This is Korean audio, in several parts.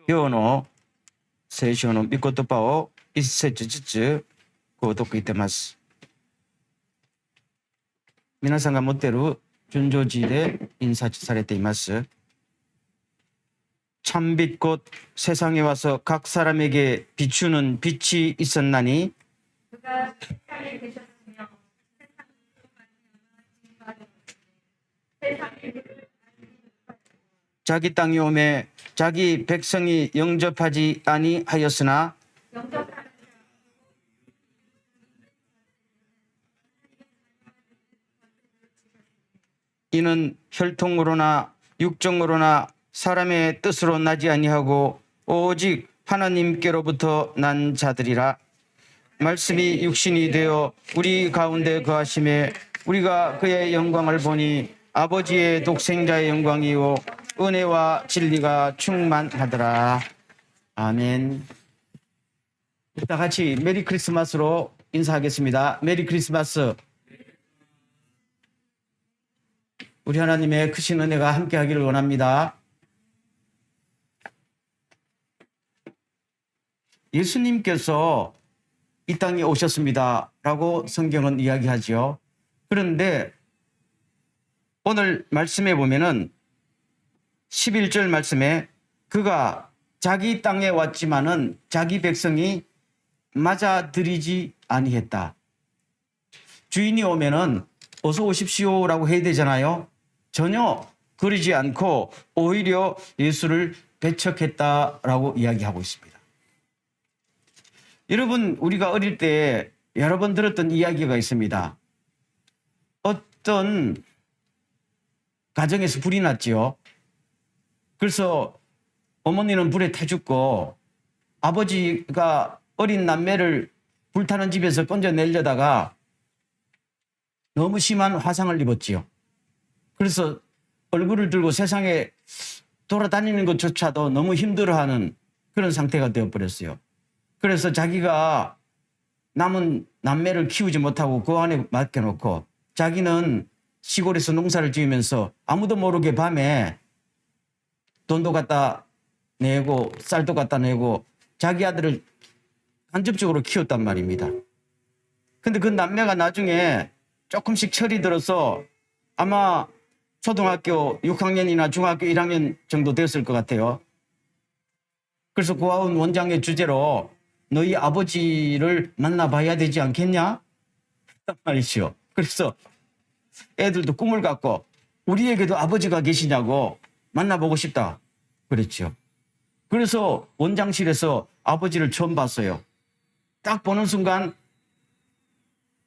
今日の聖書の御言葉を一節ずつ購読しています。皆さんが持っている純情字で印刷されています。참빛 곧 세상에 와서 각 사람에게 비추는 빛이 있었나니 그가 세상에 계셨으며 세상에 자기 땅에 오매 자기 백성이 영접하지 아니하였으나 영접하는 이는 혈통으로나 육정으로나 사람의 뜻으로 나지 아니하고 오직 하나님께로부터 난 자들이라. 말씀이 육신이 되어 우리 가운데 거하심에 우리가 그의 영광을 보니 아버지의 독생자의 영광이요 은혜와 진리가 충만하더라. 아멘. 다 같이 메리 크리스마스로 인사하겠습니다. 메리 크리스마스. 우리 하나님의 크신 은혜가 함께하기를 원합니다. 예수님께서 이 땅에 오셨습니다 라고 성경은 이야기하죠. 그런데 오늘 말씀에 보면은 11절 말씀에 그가 자기 땅에 왔지만은 자기 백성이 맞아들이지 아니했다. 주인이 오면은 어서 오십시오라고 해야 되잖아요. 전혀 그러지 않고 오히려 예수를 배척했다라고 이야기하고 있습니다. 여러분, 우리가 어릴 때 여러 번 들었던 이야기가 있습니다. 어떤 가정에서 불이 났지요. 그래서 어머니는 불에 타 죽고 아버지가 어린 남매를 불타는 집에서 건져내려다가 너무 심한 화상을 입었지요. 그래서 얼굴을 들고 세상에 돌아다니는 것조차도 너무 힘들어하는 그런 상태가 되어버렸어요. 그래서 자기가 남은 남매를 키우지 못하고 그 안에 맡겨놓고 자기는 시골에서 농사를 지으면서 아무도 모르게 밤에 돈도 갖다 내고 쌀도 갖다 내고 자기 아들을 간접적으로 키웠단 말입니다. 근데 그 남매가 나중에 조금씩 철이 들어서 아마 초등학교 6학년이나 중학교 1학년 정도 되었을 것 같아요. 그래서 고아원 원장의 주제로 너희 아버지를 만나봐야 되지 않겠냐? 했단 말이죠. 그래서 애들도 꿈을 갖고 우리에게도 아버지가 계시냐고 만나보고 싶다 그랬죠. 그래서 원장실에서 아버지를 처음 봤어요. 딱 보는 순간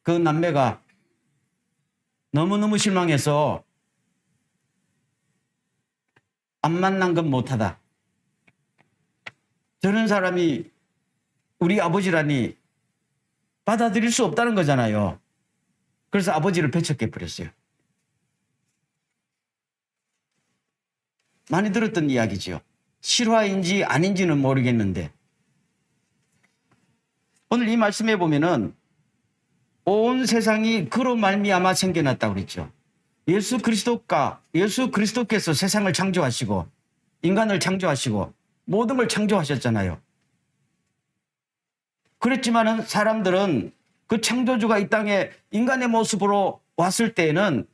그 남매가 너무너무 실망해서 안 만난 건 못하다. 저런 사람이 우리 아버지라니 받아들일 수 없다는 거잖아요. 그래서 아버지를 배척해버렸어요. 많이 들었던 이야기죠. 실화인지 아닌지는 모르겠는데 오늘 이 말씀에 보면은 온 세상이 그로 말미암아 생겨났다고 그랬죠. 예수 그리스도께서 세상을 창조하시고 인간을 창조하시고 모든 걸 창조하셨잖아요. 그랬지만은 사람들은 그 창조주가 이 땅에 인간의 모습으로 왔을 때에는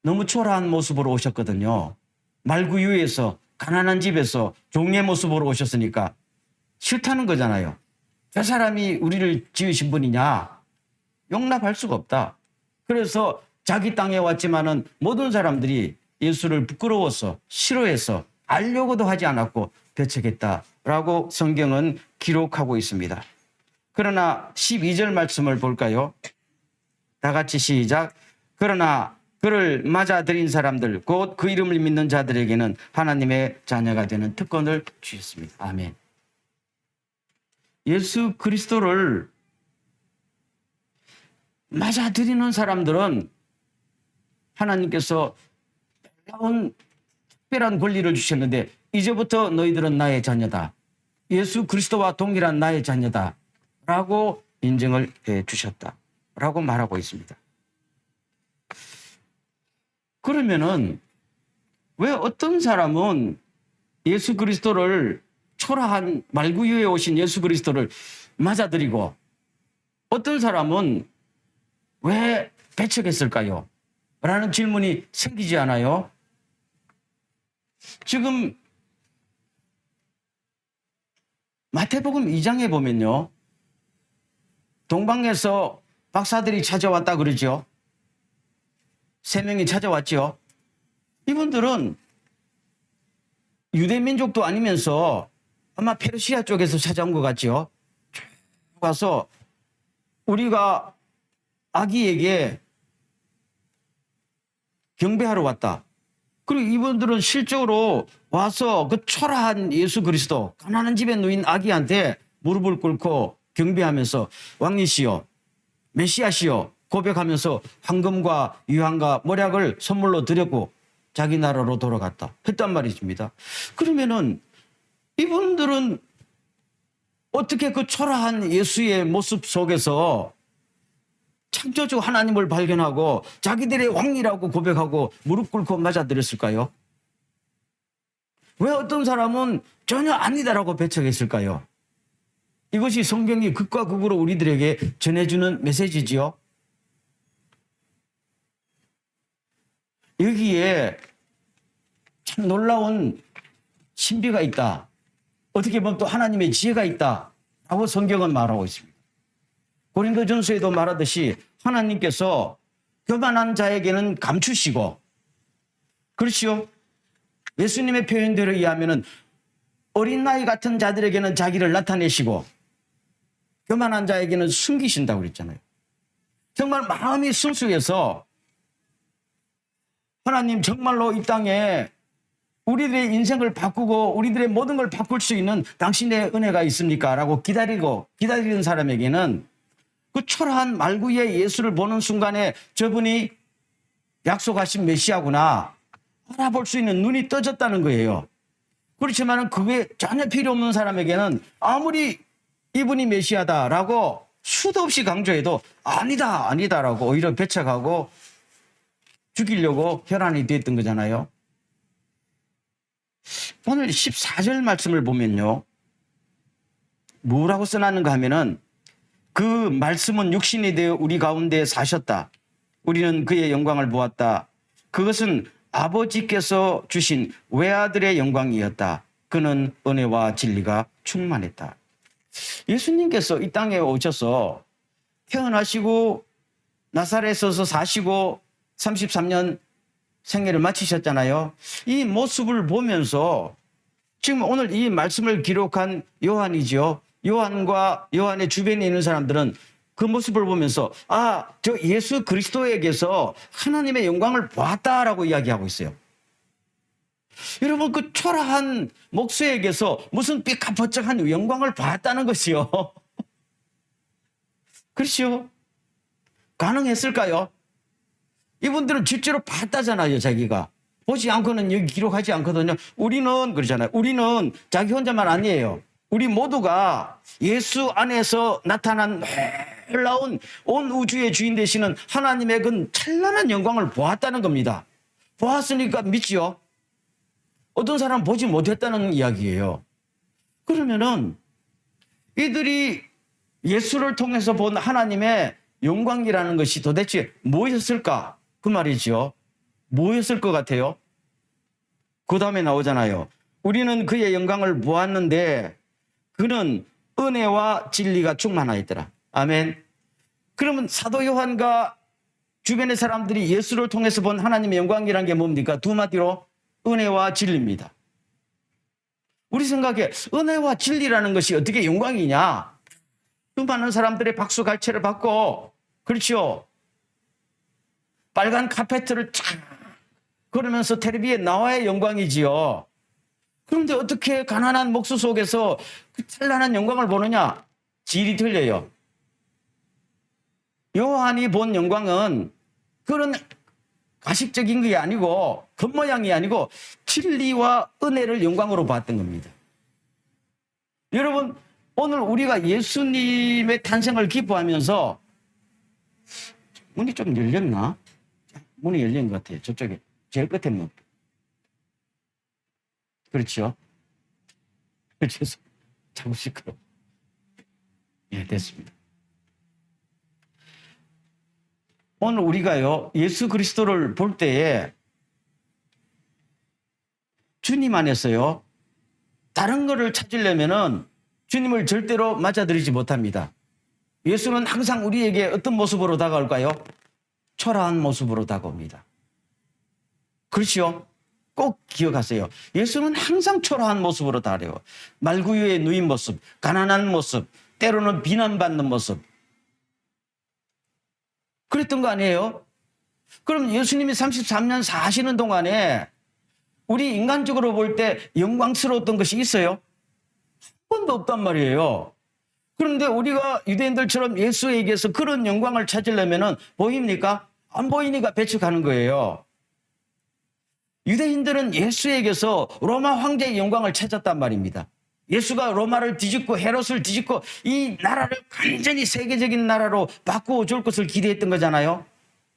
너무 초라한 모습으로 오셨거든요. 말구유에서 가난한 집에서 종의 모습으로 오셨으니까 싫다는 거잖아요. 저 사람이 우리를 지으신 분이냐? 용납할 수가 없다. 그래서 자기 땅에 왔지만은 모든 사람들이 예수를 부끄러워서 싫어해서 알려고도 하지 않았고 배척했다라고 성경은 기록하고 있습니다. 그러나 12절 말씀을 볼까요? 다 같이 시작. 그러나 그를 맞아들인 사람들 곧 그 이름을 믿는 자들에게는 하나님의 자녀가 되는 특권을 주셨습니다. 아멘. 예수 그리스도를 맞아들이는 사람들은 하나님께서 놀라운 특별한 권리를 주셨는데 이제부터 너희들은 나의 자녀다. 예수 그리스도와 동일한 나의 자녀다. 라고 인정을 해 주셨다. 라고 말하고 있습니다. 그러면은 왜 어떤 사람은 예수 그리스도를 초라한 말구유에 오신 예수 그리스도를 맞아들이고 어떤 사람은 왜 배척했을까요? 라는 질문이 생기지 않아요? 지금 마태복음 2장에 보면요. 동방에서 박사들이 찾아왔다 그러죠. 3명이 찾아왔죠. 이분들은 유대 민족도 아니면서 아마 페르시아 쪽에서 찾아온 것 같죠. 쭉 와서 우리가 아기에게 경배하러 왔다. 그리고 이분들은 실적으로 와서 그 초라한 예수 그리스도, 가난한 집에 누인 아기한테 무릎을 꿇고 경배하면서 왕이시여, 메시아시여 고백하면서 황금과 유황과 모략을 선물로 드렸고 자기 나라로 돌아갔다 했단 말이십니다. 그러면은 이분들은 어떻게 그 초라한 예수의 모습 속에서 창조주 하나님을 발견하고 자기들의 왕이라고 고백하고 무릎 꿇고 맞아들였을까요? 왜 어떤 사람은 전혀 아니다라고 배척했을까요? 이것이 성경이 극과 극으로 우리들에게 전해주는 메시지지요. 여기에 참 놀라운 신비가 있다. 어떻게 보면 또 하나님의 지혜가 있다라고 성경은 말하고 있습니다. 고린도전서에도 말하듯이 하나님께서 교만한 자에게는 감추시고, 그렇지요? 예수님의 표현대로 의하면 어린 나이 같은 자들에게는 자기를 나타내시고 교만한 자에게는 숨기신다고 그랬잖아요. 정말 마음이 순수해서 하나님 정말로 이 땅에 우리들의 인생을 바꾸고 우리들의 모든 걸 바꿀 수 있는 당신의 은혜가 있습니까? 라고 기다리는 사람에게는 그 초라한 말구의 예수를 보는 순간에 저분이 약속하신 메시아구나 알아볼 수 있는 눈이 떠졌다는 거예요. 그렇지만 그게 전혀 필요 없는 사람에게는 아무리 이분이 메시아다라고 수도 없이 강조해도 아니다라고 오히려 배척하고 죽이려고 혈안이 됐던 거잖아요. 오늘 14절 말씀을 보면요. 뭐라고 써놨는가 하면은 그 말씀은 육신이 되어 우리 가운데 사셨다. 우리는 그의 영광을 보았다. 그것은 아버지께서 주신 외아들의 영광이었다. 그는 은혜와 진리가 충만했다. 예수님께서 이 땅에 오셔서 태어나시고 나사렛에서 사시고 33년 생애를 마치셨잖아요. 이 모습을 보면서 지금 오늘 이 말씀을 기록한 요한이죠. 요한과 요한의 주변에 있는 사람들은 그 모습을 보면서 저 예수 그리스도에게서 하나님의 영광을 보았다라고 이야기하고 있어요. 여러분 그 초라한 목수에게서 무슨 삐까번쩍한 영광을 보았다는 것이요. 그렇죠? 가능했을까요? 이분들은 실제로 봤다잖아요. 자기가. 보지 않고는 여기 기록하지 않거든요. 우리는 그러잖아요. 우리는 자기 혼자만 아니에요. 우리 모두가 예수 안에서 나타난 놀라운 온 우주의 주인 되시는 하나님의 그 찬란한 영광을 보았다는 겁니다. 보았으니까 믿지요. 어떤 사람은 보지 못했다는 이야기예요. 그러면은 이들이 예수를 통해서 본 하나님의 영광이라는 것이 도대체 무엇이었을까? 그 말이죠. 뭐였을 것 같아요? 그 다음에 나오잖아요. 우리는 그의 영광을 보았는데 그는 은혜와 진리가 충만하였더라. 아멘. 그러면 사도 요한과 주변의 사람들이 예수를 통해서 본 하나님의 영광이라는 게 뭡니까? 두 마디로 은혜와 진리입니다. 우리 생각에 은혜와 진리라는 것이 어떻게 영광이냐? 수많은 사람들의 박수 갈채를 받고, 그렇죠? 빨간 카페트를 쫙 걸으면서 텔레비에 나와야 영광이지요. 그런데 어떻게 가난한 목수 속에서 그 찬란한 영광을 보느냐? 질이 틀려요. 요한이 본 영광은 그런 가식적인 게 아니고 겉모양이 아니고 진리와 은혜를 영광으로 봤던 겁니다. 여러분 오늘 우리가 예수님의 탄생을 기뻐하면서 문이 좀 열렸나? 문이 열린 것 같아요. 저쪽에 제일 끝에 문. 그렇죠. 죄송. 자꾸 시끄러. 예, 됐습니다. 오늘 우리가요, 예수 그리스도를 볼 때에 주님 안에서요, 다른 거를 찾으려면은 주님을 절대로 맞아들이지 못합니다. 예수는 항상 우리에게 어떤 모습으로 다가올까요? 초라한 모습으로 다가옵니다. 그렇죠? 꼭 기억하세요. 예수는 항상 초라한 모습으로 다가와요. 말구유에 누인 모습, 가난한 모습, 때로는 비난받는 모습. 그랬던 거 아니에요? 그럼 예수님이 33년 사시는 동안에 우리 인간적으로 볼 때 영광스러웠던 것이 있어요? 한 번도 없단 말이에요. 그런데 우리가 유대인들처럼 예수에게서 그런 영광을 찾으려면 보입니까? 안 보이니까 배척하는 거예요. 유대인들은 예수에게서 로마 황제의 영광을 찾았단 말입니다. 예수가 로마를 뒤집고 헤롯을 뒤집고 이 나라를 완전히 세계적인 나라로 바꾸어 줄 것을 기대했던 거잖아요.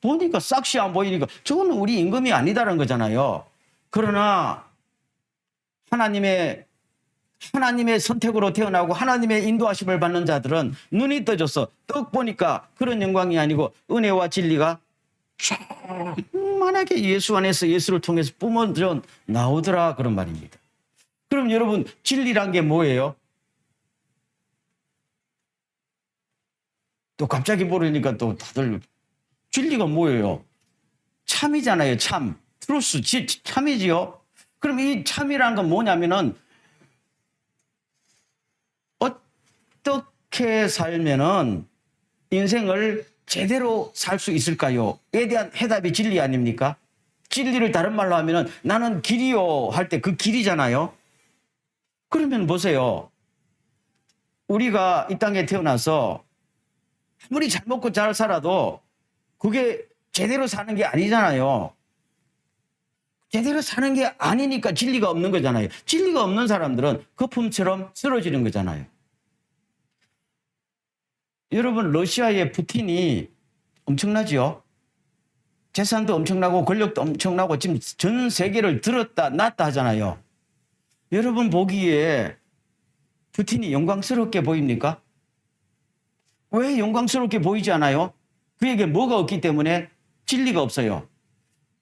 보니까 싹시 안 보이니까 저거는 우리 임금이 아니다라는 거잖아요. 그러나 하나님의 선택으로 태어나고 하나님의 인도하심을 받는 자들은 눈이 떠져서 떡 보니까 그런 영광이 아니고 은혜와 진리가 충만하게 예수 안에서 예수를 통해서 뿜어져 나오더라, 그런 말입니다. 그럼 여러분, 진리란 게 뭐예요? 또 갑자기 모르니까 또 다들 진리가 뭐예요? 참이잖아요. 참. 트루스, 참이지요. 그럼 이 참이라는 건 뭐냐면은 어떻게 살면은 인생을 제대로 살 수 있을까요? 에 대한 해답이 진리 아닙니까? 진리를 다른 말로 하면은 나는 길이요 할 때 그 길이잖아요. 그러면 보세요. 우리가 이 땅에 태어나서 아무리 잘 먹고 잘 살아도 그게 제대로 사는 게 아니잖아요. 제대로 사는 게 아니니까 진리가 없는 거잖아요. 진리가 없는 사람들은 거품처럼 쓰러지는 거잖아요. 여러분, 러시아의 푸틴이 엄청나지요? 재산도 엄청나고 권력도 엄청나고 지금 전 세계를 들었다 놨다 하잖아요. 여러분 보기에 푸틴이 영광스럽게 보입니까? 왜 영광스럽게 보이지 않아요? 그에게 뭐가 없기 때문에 진리가 없어요.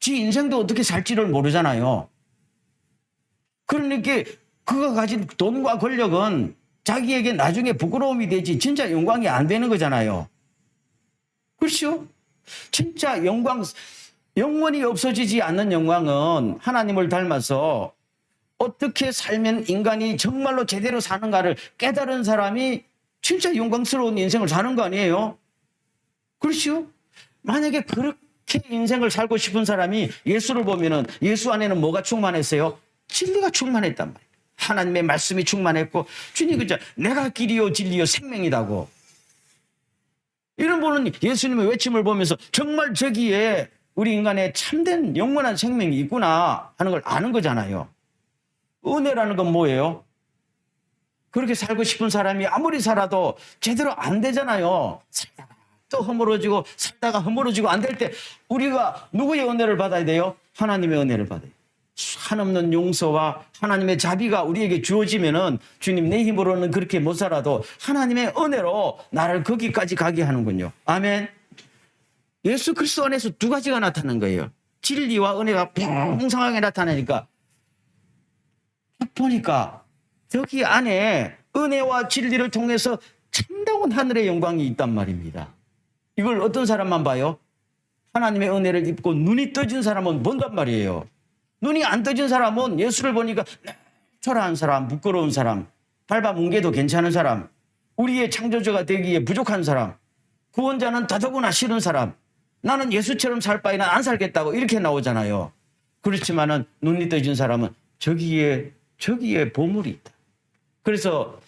지 인생도 어떻게 살지를 모르잖아요. 그러니까 그가 가진 돈과 권력은 자기에게 나중에 부끄러움이 되지 진짜 영광이 안 되는 거잖아요. 그렇죠? 진짜 영원히 없어지지 않는 영광은 하나님을 닮아서 어떻게 살면 인간이 정말로 제대로 사는가를 깨달은 사람이 진짜 영광스러운 인생을 사는 거 아니에요? 그렇죠? 만약에 그렇게 인생을 살고 싶은 사람이 예수를 보면은 예수 안에는 뭐가 충만했어요? 진리가 충만했단 말이에요. 하나님의 말씀이 충만했고 주님 그죠? 내가 길이요 진리요 생명이다고. 이런 분은 예수님의 외침을 보면서 정말 저기에 우리 인간의 참된 영원한 생명이 있구나 하는 걸 아는 거잖아요. 은혜라는 건 뭐예요? 그렇게 살고 싶은 사람이 아무리 살아도 제대로 안 되잖아요. 살다가 또 허물어지고 살다가 허물어지고 안 될 때 우리가 누구의 은혜를 받아야 돼요? 하나님의 은혜를 받아요. 한없는 용서와 하나님의 자비가 우리에게 주어지면은 주님 내 힘으로는 그렇게 못 살아도 하나님의 은혜로 나를 거기까지 가게 하는군요. 아멘. 예수 그리스도 안에서 두 가지가 나타나는 거예요. 진리와 은혜가 풍성하게 나타나니까 보니까 저기 안에 은혜와 진리를 통해서 참다운 하늘의 영광이 있단 말입니다. 이걸 어떤 사람만 봐요? 하나님의 은혜를 입고 눈이 떠진 사람은 본단 말이에요. 눈이 안 떠진 사람은 예수를 보니까 초라한 사람, 부끄러운 사람, 밟아뭉개도 괜찮은 사람, 우리의 창조주가 되기에 부족한 사람, 구원자는 더더구나 싫은 사람, 나는 예수처럼 살 바에는 안 살겠다고 이렇게 나오잖아요. 그렇지만은 눈이 떠진 사람은 저기에 보물이 있다. 그래서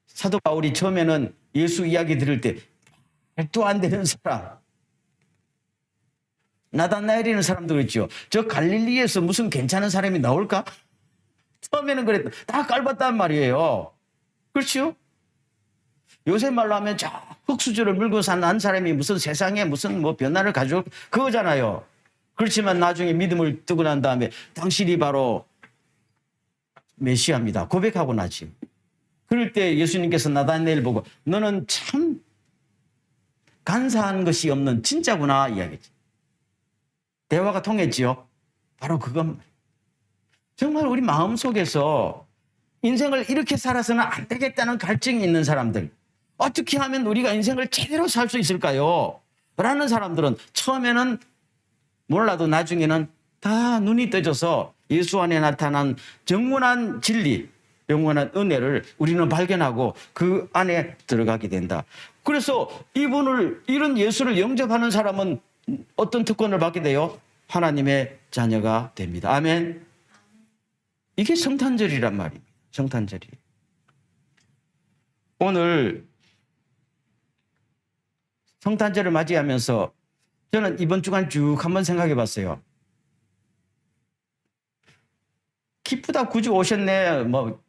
사도 바울이 처음에는 예수 이야기 들을 때 말도 안 되는 사람, 나다나엘이라는 사람도 그랬죠. 저 갈릴리에서 무슨 괜찮은 사람이 나올까? 처음에는 그랬다. 다 깔봤단 말이에요. 그렇죠? 요새 말로 하면 저 흙수저를 물고 사는 한 사람이 무슨 세상에 무슨 뭐 변화를 가져올 그거잖아요. 그렇지만 나중에 믿음을 뜨고 난 다음에 당신이 바로 메시아입니다. 고백하고 나지. 그럴 때 예수님께서 나다나엘 보고 너는 참 간사한 것이 없는 진짜구나 이야기지. 대화가 통했지요. 바로 그것. 정말 우리 마음속에서 인생을 이렇게 살아서는 안 되겠다는 갈증이 있는 사람들, 어떻게 하면 우리가 인생을 제대로 살 수 있을까요? 라는 사람들은 처음에는 몰라도 나중에는 다 눈이 떠져서 예수 안에 나타난 영원한 진리, 영원한 은혜를 우리는 발견하고 그 안에 들어가게 된다. 그래서 이런 예수를 영접하는 사람은 어떤 특권을 받게 돼요? 하나님의 자녀가 됩니다. 아멘. 이게 성탄절이란 말입니다. 성탄절이. 오늘 성탄절을 맞이하면서 저는 이번 주간 쭉 한번 생각해 봤어요. 기쁘다 구주 오셨네. 뭐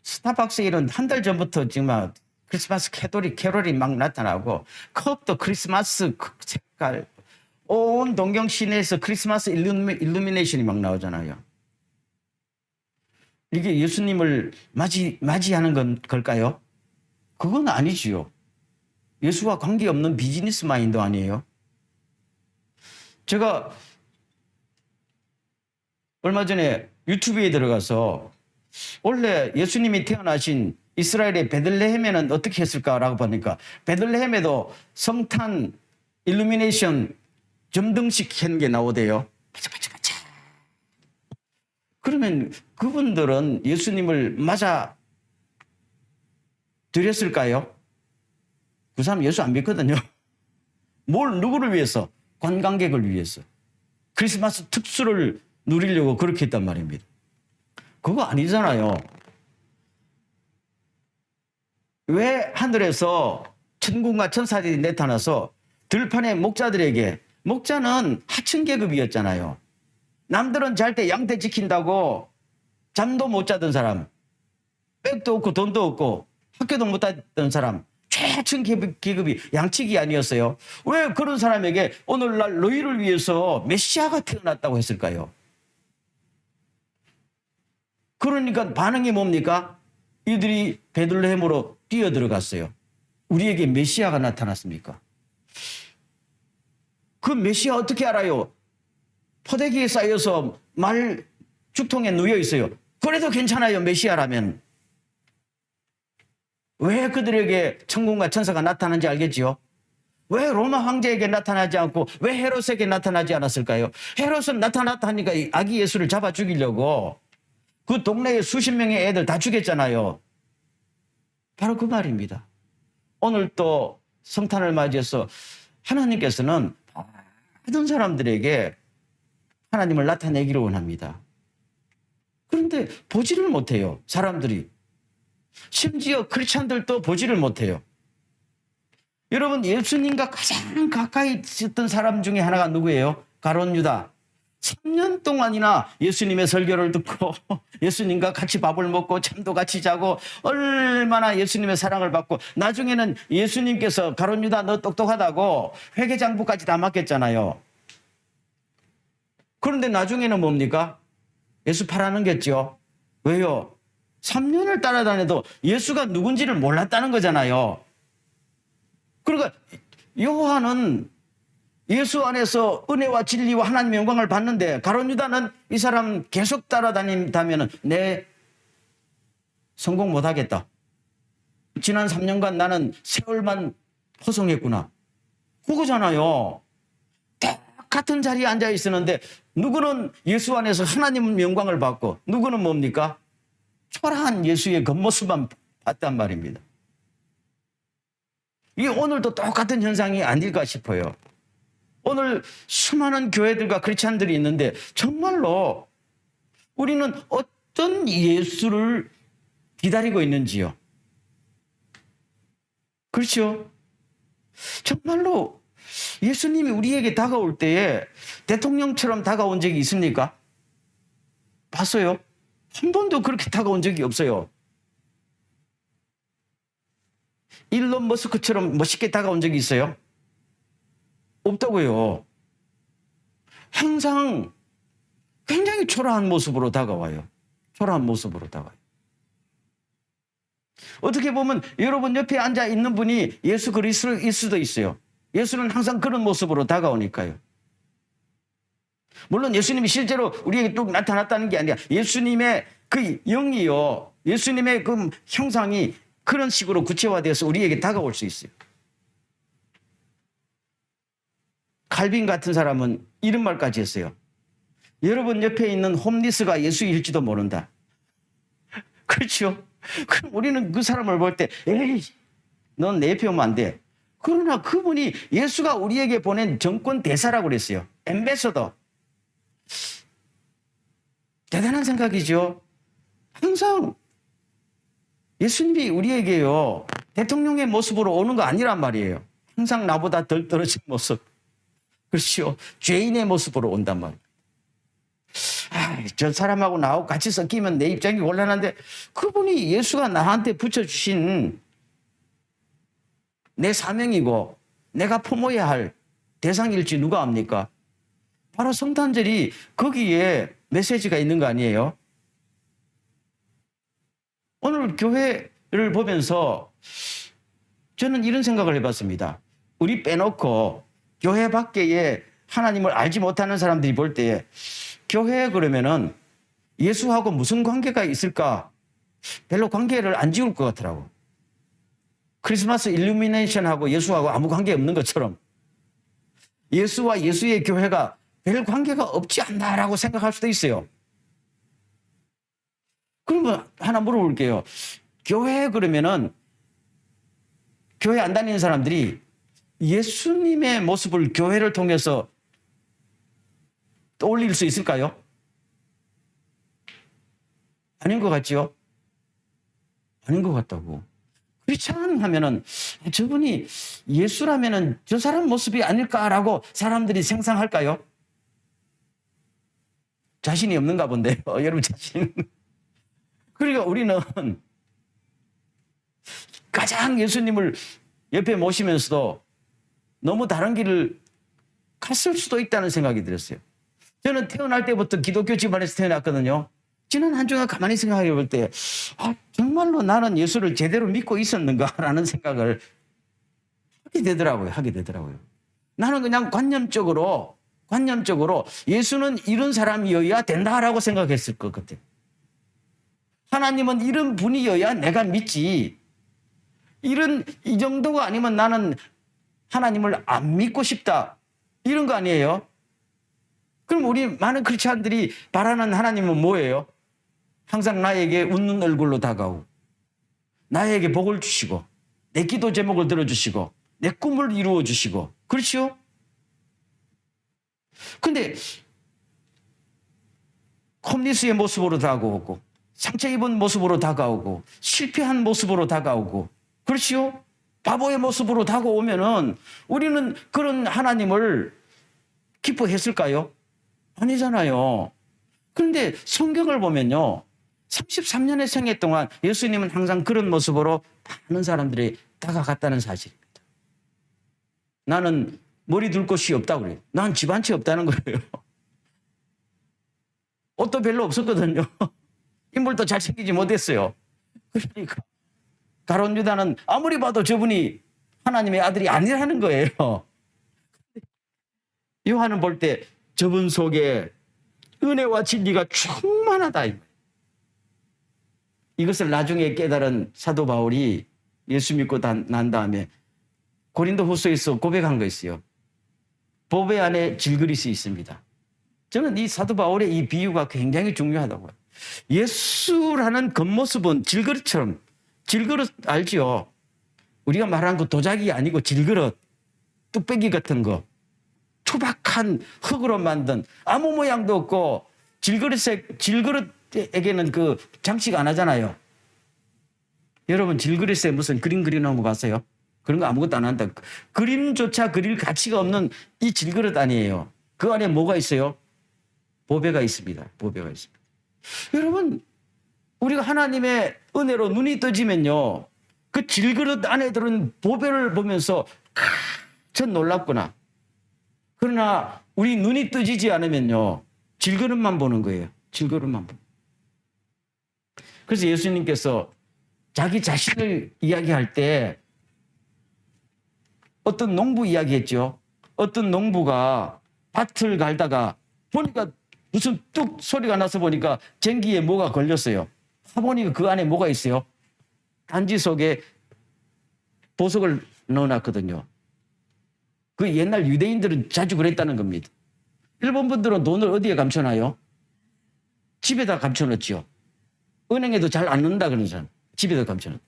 스타벅스 이런 한 달 전부터 정말 크리스마스 캐롤이 막 나타나고 컵도 크리스마스 색깔, 온 동경 시내에서 크리스마스 일루미네이션이 막 나오잖아요. 이게 예수님을 맞이하는 걸까요? 그건 아니지요. 예수와 관계없는 비즈니스 마인드 아니에요. 제가 얼마 전에 유튜브에 들어가서 원래 예수님이 태어나신 이스라엘의 베들레헴에는 어떻게 했을까라고 보니까 베들레헴에도 성탄 일루미네이션 점등식 하는 게 나오대요. 반짝반짝반짝. 그러면 그분들은 예수님을 맞아 드렸을까요? 그 사람 예수 안 믿거든요. 누구를 위해서? 관광객을 위해서. 크리스마스 특수를 누리려고 그렇게 했단 말입니다. 그거 아니잖아요. 왜 하늘에서 천군과 천사들이 나타나서 들판의 목자들에게, 목자는 하층 계급이었잖아요. 남들은 잘 때 양떼 지킨다고 잠도 못 자던 사람, 백도 없고 돈도 없고 학교도 못 다녔던 사람, 최하층 계급이 양치기 아니었어요. 왜 그런 사람에게 오늘날 너희를 위해서 메시아가 태어났다고 했을까요? 그러니까 반응이 뭡니까? 이들이 베들레헴으로 뛰어들어갔어요. 우리에게 메시아가 나타났습니까? 그 메시아 어떻게 알아요? 포대기에 쌓여서 말 죽통에 누워 있어요. 그래도 괜찮아요, 메시아라면. 왜 그들에게 천군과 천사가 나타난지 알겠지요? 왜 로마 황제에게 나타나지 않고 왜 헤롯에게 나타나지 않았을까요? 헤롯은 나타났다 하니까 이 아기 예수를 잡아 죽이려고 그 동네에 수십 명의 애들 다 죽였잖아요. 바로 그 말입니다. 오늘 또 성탄을 맞이해서 하나님께서는 모든 사람들에게 하나님을 나타내기를 원합니다. 그런데 보지를 못해요, 사람들이. 심지어 크리스찬들도 보지를 못해요. 여러분, 예수님과 가장 가까이 있었던 사람 중에 하나가 누구예요? 가룟 유다. 3년 동안이나 예수님의 설교를 듣고 예수님과 같이 밥을 먹고 잠도 같이 자고 얼마나 예수님의 사랑을 받고, 나중에는 예수님께서 가룟 유다 너 똑똑하다고 회계장부까지 다 맡겼잖아요. 그런데 나중에는 뭡니까? 예수 팔아는 겠죠. 왜요? 3년을 따라다녀도 예수가 누군지를 몰랐다는 거잖아요. 그러니까 요한은 예수 안에서 은혜와 진리와 하나님의 영광을 받는데, 가룟 유다는 이 사람 계속 따라다닌다면 내 성공 못하겠다. 지난 3년간 나는 세월만 포성했구나. 그거잖아요. 똑같은 자리에 앉아 있었는데 누구는 예수 안에서 하나님 영광을 받고 누구는 뭡니까? 초라한 예수의 겉모습만 봤단 말입니다. 이 오늘도 똑같은 현상이 아닐까 싶어요. 오늘 수많은 교회들과 크리스찬들이 있는데 정말로 우리는 어떤 예수를 기다리고 있는지요? 그렇죠? 정말로 예수님이 우리에게 다가올 때에 대통령처럼 다가온 적이 있습니까? 봤어요? 한 번도 그렇게 다가온 적이 없어요. 일론 머스크처럼 멋있게 다가온 적이 있어요? 없다고요. 항상 굉장히 초라한 모습으로 다가와요. 초라한 모습으로 다가와요. 어떻게 보면 여러분 옆에 앉아 있는 분이 예수 그리스도일 수도 있어요. 예수는 항상 그런 모습으로 다가오니까요. 물론 예수님이 실제로 우리에게 뚝 나타났다는 게 아니라 예수님의 그 영이요, 예수님의 그 형상이 그런 식으로 구체화되어서 우리에게 다가올 수 있어요. 칼빈 같은 사람은 이런 말까지 했어요. 여러분 옆에 있는 홈리스가 예수일지도 모른다. 그렇죠? 그럼 우리는 그 사람을 볼 때 에이, 넌 내 옆에 오면 안 돼. 그러나 그분이 예수가 우리에게 보낸 정권 대사라고 그랬어요. 엠베서더. 대단한 생각이죠. 항상 예수님이 우리에게요, 대통령의 모습으로 오는 거 아니란 말이에요. 항상 나보다 덜 떨어진 모습. 그렇죠. 죄인의 모습으로 온단 말이에요. 저 사람하고 나하고 같이 섞이면 내 입장이 곤란한데 그분이 예수가 나한테 붙여주신 내 사명이고 내가 품어야 할 대상일지 누가 압니까? 바로 성탄절이 거기에 메시지가 있는 거 아니에요? 오늘 교회를 보면서 저는 이런 생각을 해봤습니다. 우리 빼놓고 교회 밖에 하나님을 알지 못하는 사람들이 볼 때 교회 그러면은 예수하고 무슨 관계가 있을까? 별로 관계를 안 지울 것 같더라고. 크리스마스 일루미네이션하고 예수하고 아무 관계 없는 것처럼 예수와 예수의 교회가 별 관계가 없지 않나라고 생각할 수도 있어요. 그러면 하나 물어볼게요. 교회 그러면은 교회 안 다니는 사람들이 예수님의 모습을 교회를 통해서 떠올릴 수 있을까요? 아닌 것 같지요? 아닌 것 같다고. 그렇지 않으면은 저분이 예수라면은 저 사람 모습이 아닐까라고 사람들이 상상할까요? 자신이 없는가 본데요. 여러분 자신. 그러니까 우리는 가장 예수님을 옆에 모시면서도 너무 다른 길을 갔을 수도 있다는 생각이 들었어요. 저는 태어날 때부터 기독교 집안에서 태어났거든요. 지난 한 주간 가만히 생각해 볼 때, 정말로 나는 예수를 제대로 믿고 있었는가라는 생각을 하게 되더라고요. 나는 그냥 관념적으로 예수는 이런 사람이어야 된다라고 생각했을 것 같아요. 하나님은 이런 분이어야 내가 믿지. 이 정도가 아니면 나는 하나님을 안 믿고 싶다. 이런 거 아니에요? 그럼 우리 많은 크리스찬들이 바라는 하나님은 뭐예요? 항상 나에게 웃는 얼굴로 다가오고 나에게 복을 주시고 내 기도 제목을 들어주시고 내 꿈을 이루어 주시고 그렇죠? 근데 홈리스의 모습으로 다가오고 상처 입은 모습으로 다가오고 실패한 모습으로 다가오고 그렇죠? 바보의 모습으로 다가오면은 우리는 그런 하나님을 기뻐했을까요? 아니잖아요. 그런데 성경을 보면요. 33년의 생애 동안 예수님은 항상 그런 모습으로 많은 사람들이 다가갔다는 사실입니다. 나는 머리 둘 곳이 없다고 그래요. 난 집 한 채 없다는 거예요. 옷도 별로 없었거든요. 인물도 잘생기지 못했어요. 그러니까 가룟 유다는 아무리 봐도 저분이 하나님의 아들이 아니라는 거예요. 요한은 볼 때 저분 속에 은혜와 진리가 충만하다. 이것을 나중에 깨달은 사도 바울이 예수 믿고 난 다음에 고린도 후서에서 고백한 거 있어요. 보배 안에 질그릇이 있습니다. 저는 이 사도 바울의 이 비유가 굉장히 중요하다고요. 예수라는 겉모습은 질그릇처럼, 질그릇 알죠? 우리가 말하는 그 도자기 아니고 질그릇, 뚝배기 같은 거. 투박한 흙으로 만든 아무 모양도 없고 질그릇에게는 그 장식 안 하잖아요. 여러분 질그릇에 무슨 그림 그려놓은 거 봤어요? 그런 거 아무것도 안 한다. 그림조차 그릴 가치가 없는 이 질그릇 아니에요. 그 안에 뭐가 있어요? 보배가 있습니다. 보배가 있습니다. 여러분 우리가 하나님의 은혜로 눈이 떠지면요. 그 질그릇 안에 들은 보배를 보면서 전 놀랍구나. 그러나 우리 눈이 뜨지지 않으면요. 질그릇만 보는 거예요. 질그릇만 보는. 그래서 예수님께서 자기 자신을 이야기할 때 어떤 농부 이야기했죠. 어떤 농부가 밭을 갈다가 보니까 무슨 뚝 소리가 나서 보니까 쟁기에 뭐가 걸렸어요. 보니까 그 안에 뭐가 있어요. 단지 속에 보석을 넣어놨거든요. 그 옛날 유대인들은 자주 그랬다는 겁니다. 일본 분들은 돈을 어디에 감춰놔요? 집에다 감춰놓지요. 은행에도 잘 안 넣는다 그러잖아요. 집에다 감춰놓.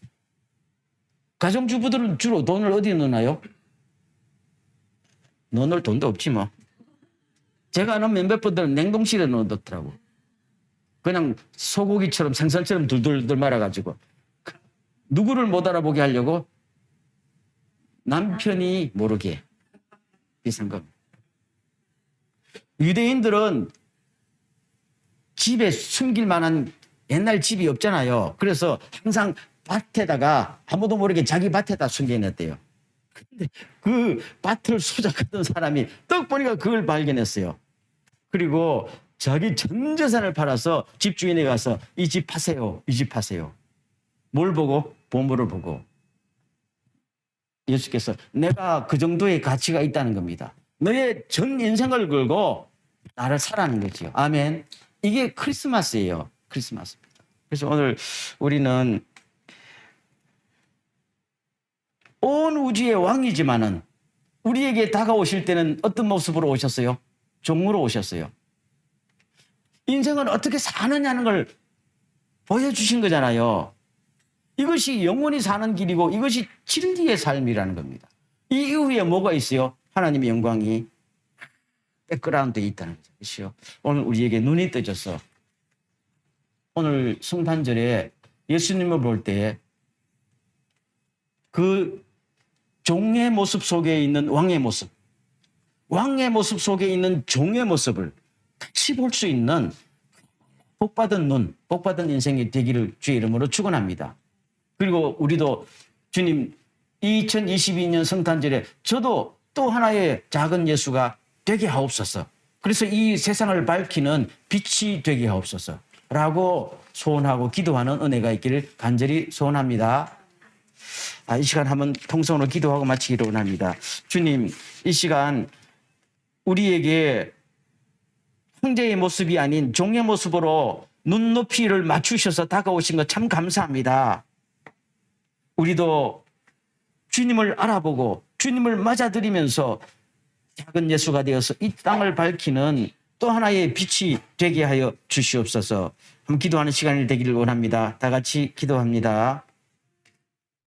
가정주부들은 주로 돈을 어디에 넣나요? 넣어놓을 돈도 없지 뭐. 제가 아는 몇몇 분들은 냉동실에 넣어놓더라고. 그냥 소고기처럼 생선처럼 둘둘둘 말아가지고. 누구를 못 알아보게 하려고? 남편이 모르게. 비싼 겁니다. 유대인들은 집에 숨길 만한 옛날 집이 없잖아요. 그래서 항상 밭에다가 아무도 모르게 자기 밭에다 숨겨냈대요. 근데 그 밭을 수작하던 사람이 떡 보니까 그걸 발견했어요. 그리고 자기 전 재산을 팔아서 집주인에 가서 이 집 파세요. 이 집 파세요. 뭘 보고? 보물을 보고. 예수께서 내가 그 정도의 가치가 있다는 겁니다. 너의 전 인생을 걸고 나를 사라는 거지요. 아멘. 이게 크리스마스예요. 크리스마스입니다. 그래서 오늘 우리는 온 우주의 왕이지만은 우리에게 다가오실 때는 어떤 모습으로 오셨어요? 종으로 오셨어요. 인생을 어떻게 사느냐는 걸 보여주신 거잖아요. 이것이 영원히 사는 길이고 이것이 진리의 삶이라는 겁니다. 이 이후에 뭐가 있어요? 하나님의 영광이 백그라운드에 있다는 것이요. 오늘 우리에게 눈이 떠져서 오늘 성탄절에 예수님을 볼 때 그 종의 모습 속에 있는 왕의 모습, 왕의 모습 속에 있는 종의 모습을 같이 볼 수 있는 복받은 눈, 복받은 인생이 되기를 주의 이름으로 축원합니다. 그리고 우리도 주님 2022년 성탄절에 저도 또 하나의 작은 예수가 되게 하옵소서. 그래서 이 세상을 밝히는 빛이 되게 하옵소서 라고 소원하고 기도하는 은혜가 있기를 간절히 소원합니다. 이 시간 한번 통성으로 기도하고 마치기를 원합니다. 주님, 이 시간 우리에게 형제의 모습이 아닌 종의 모습으로 눈높이를 맞추셔서 다가오신 것 참 감사합니다. 우리도 주님을 알아보고 주님을 맞아들이면서 작은 예수가 되어서 이 땅을 밝히는 또 하나의 빛이 되게 하여 주시옵소서. 한번 기도하는 시간이 되기를 원합니다. 다 같이 기도합니다.